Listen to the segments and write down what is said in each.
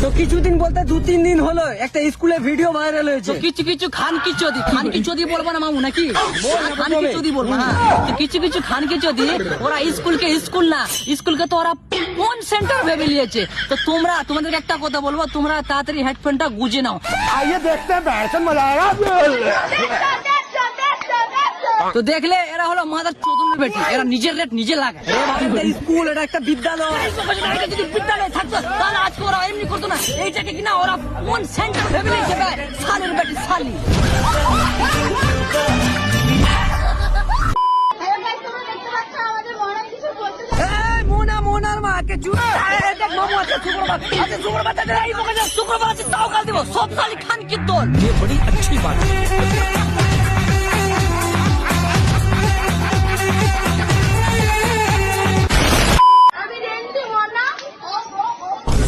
তো কিছুদিন বলতে 2-3 দিন হলো একটা স্কুলে ভিডিও ভাইরাল হয়েছে। কিছু কিছু খান কি চোদি বলবো না মামু নাকি? খান কি চোদি বলবো না। তো কিছু খান কি চোদি ওরা স্কুলকে স্কুল না, স্কুলকে তো ওরা কোন সেন্টার ভেবে নিয়েছে। তো তোমাদেরকে একটা কথা বলবো, তোমরা তাড়াতাড়ি হেডফোনটা গুজে নাও। आइए देखते हैं बैठन मजा आएगा। তো দেখলে এরা হলো মাদার চোদন বেটি, এরা নিজের রেট নিজে লাগায়। স্কুল এটা একটা বিদ্যালয়। এটা যদি বিদ্যালয় থাকতো তাহলে আজকে ওরা এমনি করতো না। এইটাকে কিনা ওরা কোন সেন্টার ভেবে নিয়েছে ভাই, সালের বেটি সালি। মোনার মাকে দেখ মামু আছে শুক্রবার আছে তাও কাল দিব। সব সালি খান কি তোল। ये बड़ी अच्छी बात है।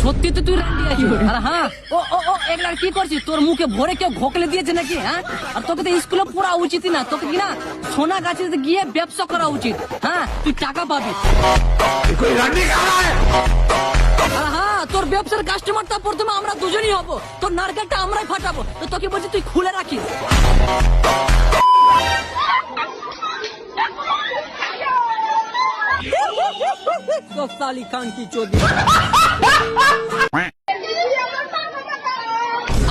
সত্যি তো তুই রান্ডি আছিস। আর হ্যাঁ ও একলা কি করছিস? তোর মুখে ভরে কেউ ঘোকলে দিয়েছে নাকি? হ্যাঁ, আর তোকে তো স্কুলে পড়া উচিত না, তোকে কিনা সোনা গাছে গিয়ে ব্যবসা করা উচিত। হ্যাঁ, তুই টাকা পাবি। कोई रंडी कहाँ है? আর হ্যাঁ, তোর ব্যবসার কাস্টমারটা প্রথমে আমরা দুজনই হবো, তোর নারকেলটা আমরাই ফাটাবো। তো তোকে বলছি তুই খুলে রাখিস। तो साली खान की चोदी।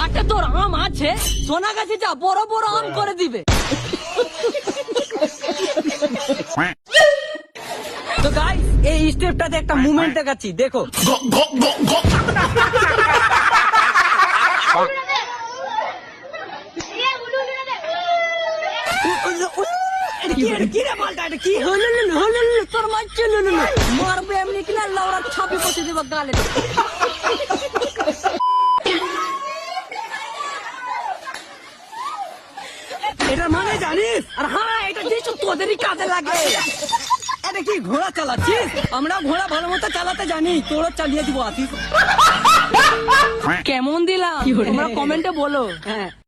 আচ্ছা তোর আম আছে, সোনা গাছে যা বড় বড় আম করে দিবে। তো গাইস এই স্টেপটাতে একটা মুভমেন্ট দেখাচ্ছি, দেখো। তোর মারছে মারবে এমনি কিনা লাউড়ার ছাপি বসে দেবে গালে। এটা মানে জানিস? আর হ্যাঁ, এটা দিয়েছো তোদেরই কাজে লাগে। এটা কি ঘোড়া চালাচ্ছিস? আমরা ঘোড়া ভালো মতো চালাতে জানি, তোরও চালিয়ে দিব আসিস। কেমন দিলাম তোমরা কমেন্টে বলো। হ্যাঁ।